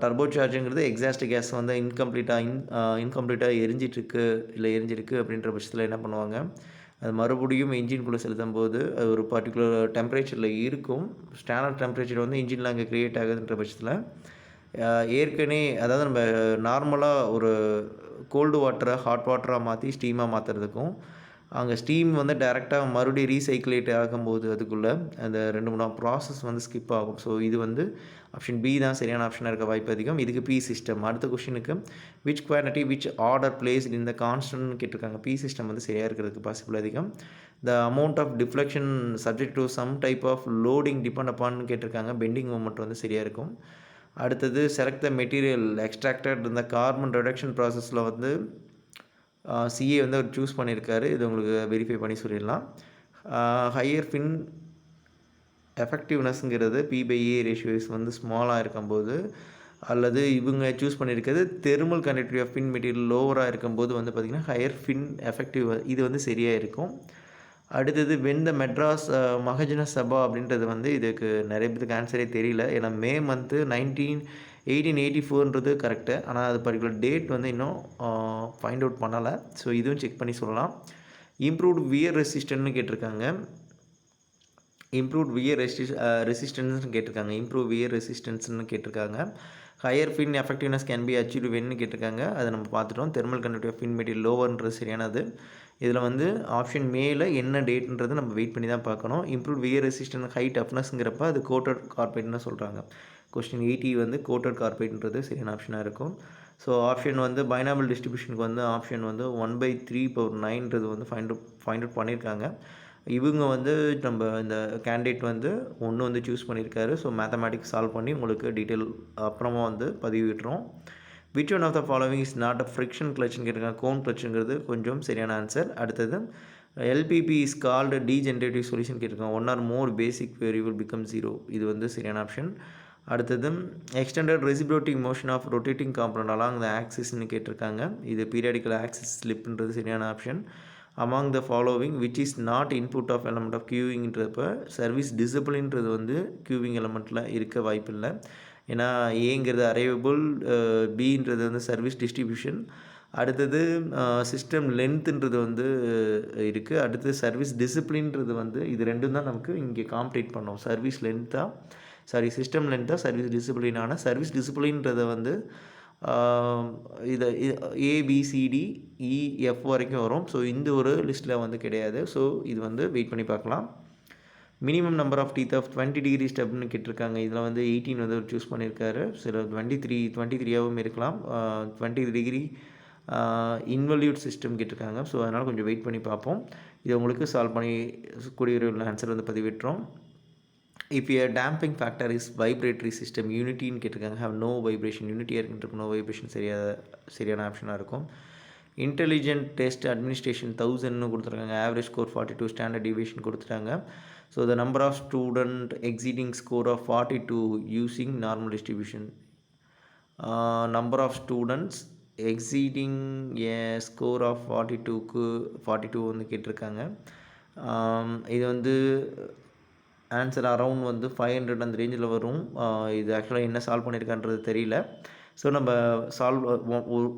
டர்போ சார்ஜுங்கிறது எக்ஸாஸ்ட் கேஸ் வந்து இன்கம்ப்ளீட்டாக எரிஞ்சிருக்கு அப்படின்ற பட்சத்தில் என்ன பண்ணுவாங்க, அது மறுபடியும் இன்ஜின்குள்ளே செலுத்தும் போது அது ஒரு பர்டிகுலர் டெம்பரேச்சரில் இருக்கும். ஸ்டாண்டர்ட் டெம்பரேச்சர் வந்து இன்ஜினில் அங்கே க்ரியேட் ஆகுதுன்ற பட்சத்தில் ஏற்கனவே அதாவது நம்ம நார்மலாக ஒரு கோல்டு வாட்டரை ஹாட் வாட்டராக மாற்றி ஸ்டீமாக மாற்றுறதுக்கும் அங்கே ஸ்டீம் வந்து டைரெக்டாக மறுபடியும் ரீசைக்கிளேட் ஆகும்போது அதுக்குள்ளே அந்த 2-3 ப்ராசஸ் வந்து ஸ்கிப் ஆகும். ஸோ இது வந்து ஆப்ஷன் பி தான் சரியான ஆப்ஷனாக இருக்க வாய்ப்பு அதிகம். இதுக்கு பி சிஸ்டம். அடுத்த கொஷினுக்கு which quantity which order placed இந்த கான்ஸ்டன்ட்னு கேட்டிருக்காங்க. பி சிஸ்டம் வந்து சரியாக இருக்கிறதுக்கு பாசிபிள் அதிகம். The amount of deflection subject to some type of loading depend அப்பான்னு கேட்டிருக்காங்க. பெண்டிங் மொமெண்ட் வந்து சரியாக இருக்கும். அடுத்தது செலக்ட் த மெட்டீரியல் எக்ஸ்ட்ராக்டட் இந்த கார்பன் ரிடக்ஷன் ப்ராசஸில் வந்து சிஏ வந்து அவர் சூஸ் பண்ணியிருக்காரு. இது உங்களுக்கு வெரிஃபை பண்ணி சொல்லிடலாம். ஹையர் ஃபின் எஃபெக்டிவ்னஸ்ங்கிறது P/A ரேஷியோஸ் வந்து ஸ்மாலாக இருக்கும்போது, அல்லது இவங்க சூஸ் பண்ணியிருக்கிறது thermal conductivity of fin material லோவராக இருக்கும்போது வந்து பார்த்திங்கன்னா ஹையர் ஃபின் எஃபெக்டிவ் இது வந்து சரியாக இருக்கும். அடுத்தது வென் த மெட்ராஸ் மகஜன சபா அப்படின்றது வந்து இதுக்கு நிறைய பேருக்கு ஆன்சரே தெரியல. ஏன்னா மே மந்த்து 1884 கரெக்டு. ஆனால் அது பர்டிகுலர் டேட் வந்து இன்னும் ஃபைண்ட் அவுட் பண்ணலை. ஸோ இதுவும் செக் பண்ணி சொல்லலாம். இம்ப்ரூவ்டு வியர் ரெசிஸ்டன்ட்னு கேட்டிருக்காங்க. இம்ப்ரூவ்ட் வியர் ரெசிஸ்டன்ஸ்னு கேட்டிருக்காங்க. இம்ப்ரூவ் வியர் ரெசிஸ்டன்ஸ்னு கேட்டிருக்காங்க. Higher fin effectiveness can be achieved வென்னு கேட்டிருக்காங்க. அதை நம்ம பார்த்துட்டோம். Thermal conductivity of fin material லோவர்ன்றது சரியானது. இதில் வந்து ஆப்ஷன் மேல என்ன டேட்ன்றது நம்ம வெயிட் பண்ணி தான் பார்க்கணும். இம்ப்ரூவ் வியர் ரெசிஸ்டன்ட் ஹை டஃப்னஸ்ங்கிறப்ப அது கோட்டட் கார்பேட்னு சொல்கிறாங்க. கொஸ்டின் 80 வந்து கோட்டட் கார்பேட்ன்றது சரியான ஆப்ஷனாக இருக்கும். ஸோ ஆப்ஷன் வந்து பைனாமல் டிஸ்ட்ரிபியூஷனுக்கு வந்து ஆப்ஷன் வந்து 1/3/9 வந்து ஃபைண்ட் அவுட் பண்ணியிருக்காங்க. இவங்க வந்து நம்ம இந்த கேண்டிடேட் வந்து ஒன்று வந்து சூஸ் பண்ணியிருக்காரு. ஸோ மேத்தமேட்டிக்ஸ் சால்வ் பண்ணி உங்களுக்கு டீட்டெயில் அப்புறமா வந்து பதிவிட்டுறோம். Which one of the following is not a friction கிளச்சுன்னு கேட்டிருக்காங்க. கோன் கிளச்சுங்கிறது கொஞ்சம் சரியான ஆன்சர். அடுத்தது LPP is called degenerative solution கேட்டிருக்காங்க. One or more basic variable become 0. இது வந்து சரியான ஆப்ஷன். அடுத்தது extended reciprocating motion of rotating component along the ஆக்சிஸ்ன்னு கேட்டிருக்காங்க. இது பீரியாடிக்கல் ஆக்சிஸ் ஸ்லிப்ன்றது சரியான option. Among the following which is not input of element of கியூவிங்ன்றப்ப சர்வீஸ் டிசிப்ளின்றது வந்து கியூவிங் எலமெண்ட்டில் இருக்க வாய்ப்பில்லை. ஏன்னா ஏங்கிறது அரைவபிள், பின்றது வந்து சர்வீஸ் டிஸ்ட்ரிபியூஷன். அடுத்தது சிஸ்டம் லென்த்துன்றது வந்து இருக்குது. அடுத்தது சர்வீஸ் டிசிப்ளின்றது வந்து இது ரெண்டும் தான் நமக்கு இங்கே காம்படேட் பண்ணோம். சர்வீஸ் லென்த்தாக சிஸ்டம் லென்த்தாக சர்வீஸ் டிசிப்ளினான சர்வீஸ் டிசிப்ளின்றதை வந்து இதை ABCDEF வரைக்கும் வரும். ஸோ இந்த ஒரு லிஸ்ட்டில் வந்து கிடையாது. ஸோ இது வந்து வெயிட் பண்ணி பார்க்கலாம். Minimum number of teeth of 20 degree ஸ்டெப்னு கேட்டிருக்காங்க. இதில் வந்து 18 வந்து சூஸ் பண்ணியிருக்காரு. சில 23ஆகவும் இருக்கலாம். 20 டிகிரி இன்வல்யூட் சிஸ்டம் கேட்டிருக்காங்க. ஸோ அதனால் கொஞ்சம் வெயிட் பண்ணி பார்ப்போம். இதை உங்களுக்கு சால்வ் பண்ணி கூடிய ஆன்சர் வந்து பதிவிட்டுறோம். If a damping factor is vibratory system யூனிட்டின்னு கேட்டிருக்காங்க. Have no vibration. யூனிட்டியாக இருக்கின்ற நோ வைப்ரேஷன் சரியான ஆப்ஷனாக இருக்கும். இன்டெலிஜென்ட் டெஸ்ட் அட்மினிஸ்ட்ரேஷன் 1000ன்னு கொடுத்துருக்காங்க. ஆவரேஜ் ஸ்கோர் 42, ஸ்டாண்டர்ட் டிவியேஷன் கொடுத்துட்டாங்க. So the number of student exceeding score of 42 using normal distribution. Number of students exceeding a score of 42 வந்து கேட்டிருக்காங்க. இது வந்து ஆன்சர் அரவுண்ட் வந்து 500 அந்த ரேஞ்சில் வரும். இது ஆக்சுவலாக என்ன சால்வ் பண்ணியிருக்கான்றது தெரியல. ஸோ நம்ம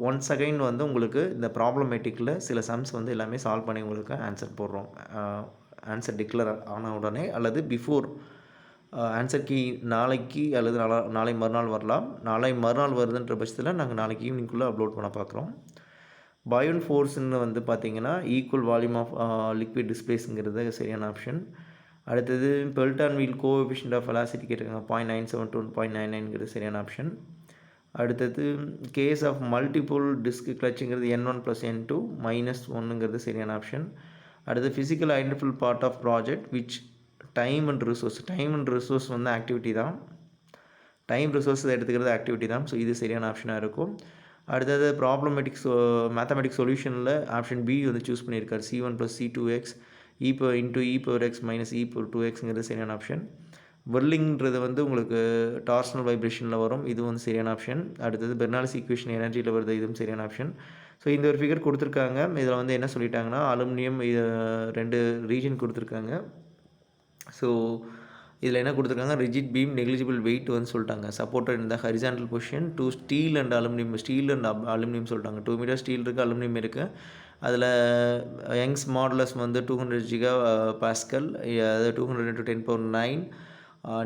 ஒன்ஸ் அகைன் வந்து உங்களுக்கு இந்த ப்ராப்ளமேட்டிக்கில் சில சம்ஸ் வந்து எல்லாமே சால்வ் பண்ணி உங்களுக்கு ஆன்சர் போடுறோம். ஆன்சர் டிக்ளேர் ஆன உடனே அல்லது பிஃபோர் ஆன்சர் கீ நாளைக்கு அல்லது நாளை மறுநாள் வரலாம். நாளை மறுநாள் வருதுன்ற பட்சத்தில் நாங்கள் நாளைக்கு ஈவினிங்குள்ளே அப்லோட் பண்ண பார்க்குறோம். பாயோன் ஃபோர்ஸ்ன்னு வந்து பார்த்திங்கன்னா ஈக்குவல் வால்யூம் ஆஃப் லிக்விட் டிஸ்பிளேஸுங்கிறது சரியான ஆப்ஷன். அடுத்தது Pelton wheel coefficient of velocity கேட்டிருக்காங்க. 0.97 to 0.99ங்கிறது சரியான ஆப்ஷன். அடுத்தது கேஸ் ஆஃப் மல்டிபிள் டிஸ்க் கிளச்சுங்கிறது N1 + N2 -1ங்கிறது சரியான ஆப்ஷன். அடுத்து physical identifiable part of project which time and resource வந்து ஆக்டிவிட்டி தான். டைம் ரிசோர்ஸ் எடுத்துக்கிறது ஆக்டிவிட்டி தான். ஸோ இது சரியான ஆப்ஷனாக இருக்கும். அடுத்தது மேத்தமெட்டிக்ஸ் சொல்யூஷனில் ஆப்ஷன் பி வந்து சூஸ் பண்ணியிருக்காரு. C1 + C2x e power x minus e power 2xங்கிறது சரியான ஆப்ஷன். வெர்லிங்கிறது வந்து உங்களுக்கு டார்ஷனல் வைப்ரேஷனில் வரும். இது வந்து சரியான ஆப்ஷன். அடுத்தது பெர்னாலிஸ் ஈக்குவேஷன் எனர்ஜியில் வருது. இதுவும் சரியான ஆப்ஷன். ஸோ இந்த ஒரு ஃபிகர் கொடுத்துருக்காங்க. இதில் வந்து என்ன சொல்லிட்டாங்கன்னா அலுமினியம் 2 ரீஜன் கொடுத்துருக்காங்க. ஸோ இதில் என்ன கொடுத்துருக்காங்க, ரிஜிட் பீம் நெக்லிஜிபிள் வெயிட் வந்து சொல்லிட்டாங்க. சப்போர்ட்டட் இந்த horizontal position to steel and aluminium சொல்லிட்டாங்க. 2 மீட்டர் ஸ்டீல் இருக்குது, அலுமினியம் இருக்குது. அதில் யங்ஸ் மாடுலஸ் வந்து 200 ஜிகா பாஸ்கல், அதாவது 200 × 10⁹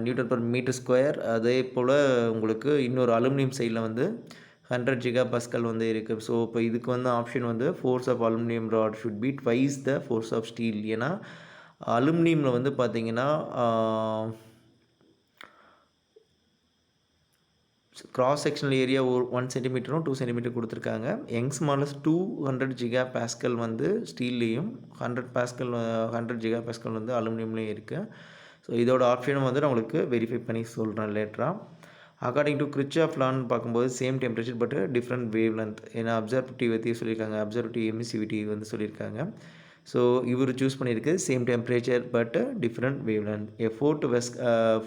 நியூட்டன் பர் மீட்டர் ஸ்கொயர். அதே போல் உங்களுக்கு இன்னொரு அலுமினியம் சைடில் வந்து 100 ஜிகா பாஸ்கல் வந்து இருக்குது. ஸோ இப்போ இதுக்கு வந்து ஆப்ஷன் வந்து force of aluminium rod should be twice the force of steel. ஏன்னா அலுமினியமில் வந்து பார்த்திங்கன்னா கிராஸ் செக்ஷனல் ஏரியா 1 சென்டிமீட்டரும் 2 சென்டிமீட்டர் கொடுத்துருக்காங்க. யங்ஸ் மாடல்ஸ் 200 ஜிகா பாஸ்கல் வந்து ஸ்டீல்லையும் 100 ஜிகா பாஸ்கல் வந்து அலுமினியம்லேயும் இருக்குது. ஸோ இதோட ஆப்ஷனும் வந்து நான் உங்களுக்கு வெரிஃபை பண்ணி சொல்கிறேன் லேட்டராக. அக்கார்டிங் டு கிரிச்சாஃப் லான்னு பார்க்கும்போது same temperature but different wave length. ஏன்னா அப்சர்வேட்டிவிட்டி சொல்லியிருக்காங்க, அப்சர்வேட்டிவ் எமிசிவிட்டி வந்து சொல்லியிருக்காங்க. ஸோ இவர் சூஸ் பண்ணியிருக்கு same temperature but different wave length.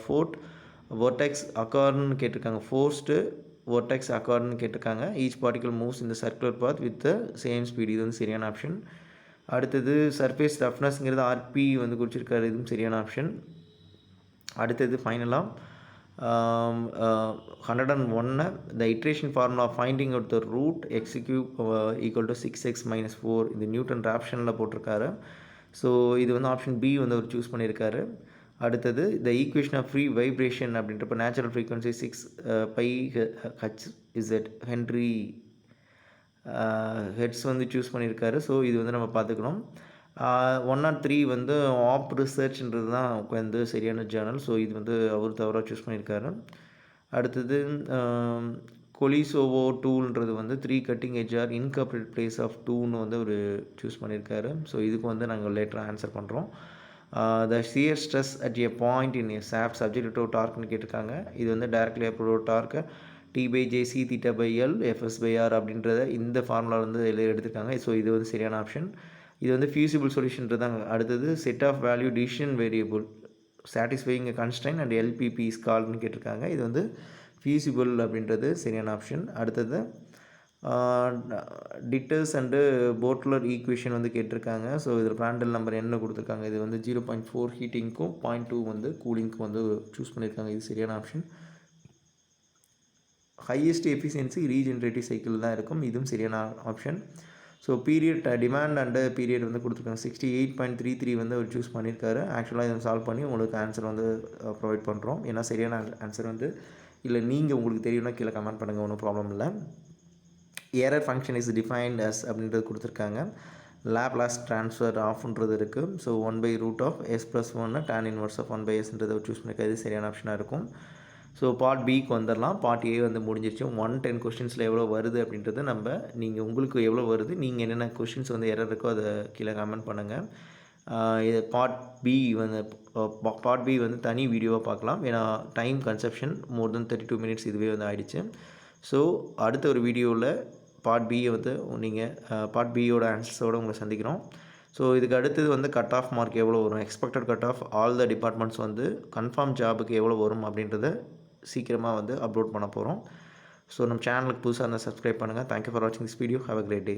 Forced vortex occurன்னு கேட்டிருக்காங்க. ஃபோர்ஸ்டு vortex occurன்னு கேட்டிருக்காங்க. ஈச் பார்ட்டிகல் மூவ்ஸ் இந்த circular path with the same speed. இது வந்து சரியான ஆப்ஷன். அடுத்தது சர்ஃபேஸ் ரஃப்னஸ்ங்கிறது ஆர்பி வந்து குறிச்சிருக்காரு, இதுவும் சரியான ஆப்ஷன். அடுத்தது ஃபைனலாக 101 the iteration formula finding out the root x³ equal to 6x - 4 இது நியூட்டன் ஆப்ஷனில் போட்டிருக்காரு. ஸோ இது வந்து ஆப்ஷன் பி வந்து அவர் சூஸ் பண்ணியிருக்காரு. அடுத்தது the equation of free vibration அப்படின்றப்ப natural frequency 6 by H Henry hertz வந்து சூஸ் பண்ணியிருக்காரு. ஸோ இது வந்து நம்ம பார்த்துக்கணும். 103 வந்து ஆப் ரிசர்ச்ன்றது தான் வந்து சரியான ஜேர்னல். ஸோ இது வந்து அவர் தவறாக சூஸ் பண்ணியிருக்காரு. அடுத்தது கொலிசோவோ டூல்ன்றது வந்து 3 cutting edge are incorporate place of 2ன்னு வந்து அவர் சூஸ் பண்ணியிருக்காரு. ஸோ இதுக்கு வந்து நாங்கள் லேட்டராக ஆன்சர் பண்ணுறோம். The shear stress at a point in a shaft subject to டார்க்னு கேட்டிருக்காங்க. இது வந்து directly அப்ரோட் torque T/J C θ/L Fs/R அப்படின்றத இந்த ஃபார்முலா வந்து எடுத்திருக்காங்க. ஸோ இது வந்து சரியான ஆப்ஷன். இது வந்து ஃபியூசிபிள் சொல்யூஷன்றதாங்க. அடுத்தது set of value decision variable satisfying constraint and LPP is கால்டுன்னு கேட்டிருக்காங்க. இது வந்து ஃபியூசிபிள் அப்படின்றது சரியான ஆப்ஷன். அடுத்தது டிட்டர்ஸ் அண்டு போட்லர் ஈக்குவேஷன் வந்து கேட்டிருக்காங்க. ஸோ இதில் பிராண்டல் நம்பர் என்ன கொடுத்துருக்காங்க. இது வந்து 0.4 ஹீட்டிங்க்கும் 0.2 வந்து கூலிங்க்கும் வந்து சூஸ் பண்ணியிருக்காங்க. இது சரியான option. Highest efficiency regenerative cycle தான் இருக்கும். இதுவும் சரியான option. So period demand and period வந்து கொடுத்துருக்காங்க. 68.33 வந்து அவர் சூஸ் பண்ணியிருக்காரு. ஆக்சுவலாக இதை சால்வ் பண்ணி உங்களுக்கு ஆன்சர் வந்து ப்ரொவைட் பண்ணுறோம். ஏன்னா சரியான ஆன்சர் வந்து இல்லை நீங்கள் உங்களுக்கு தெரியும்னா கீழே கமெண்ட் பண்ணுங்கள், ஒன்றும் ப்ராப்ளம் இல்லை. Error function is defined as அப்படின்றது கொடுத்துருக்காங்க. லேப்லாஸ் ட்ரான்ஸ்ஃபர் ஆஃப்ன்றது இருக்குது. So 1/√(s + 1) tan inverse of 1/s சூஸ் பண்ணியிருக்காது. இது சரியான ஆப்ஷனாக இருக்கும். ஸோ பார்ட் பிக்கு வந்துடலாம். பார்ட் ஏ வந்து முடிஞ்சிருச்சு. 110 கொஷின்ஸில் எவ்வளோ வருது அப்படின்றது நீங்கள் உங்களுக்கு எவ்வளோ வருது, நீங்கள் என்னென்ன கொஷின்ஸ் வந்து எரர் இருக்கோ அதை கீழே கமெண்ட் பண்ணுங்கள். இது பார்ட் பி வந்து தனி வீடியோவாக பார்க்கலாம். ஏன்னா டைம் கன்சப்ஷன் மோர் தென் 32 மினிட்ஸ் இதுவே வந்து ஆகிடுச்சு. ஸோ அடுத்த ஒரு வீடியோவில் பார்ட் பியை வந்து பார்ட் பியோட ஆன்சர்ஸோடு உங்களை சந்திக்கிறோம். ஸோ இதுக்கு அடுத்தது வந்து கட் ஆஃப் மார்க் எவ்வளோ வரும், expected cut off all the departments வந்து கன்ஃபார்ம் ஜாபுக்கு எவ்வளோ வரும் அப்படின்றத சீக்கிரமாக வந்து அப்லோட் பண்ண போகிறோம். ஸோ நம்ம சேனலுக்கு புதுசாக இருந்தால் சப்ஸ்கிரைப் பண்ணுங்கள். தேங்க்யூ ஃபார் வாட்சிங் this video. Have a great day.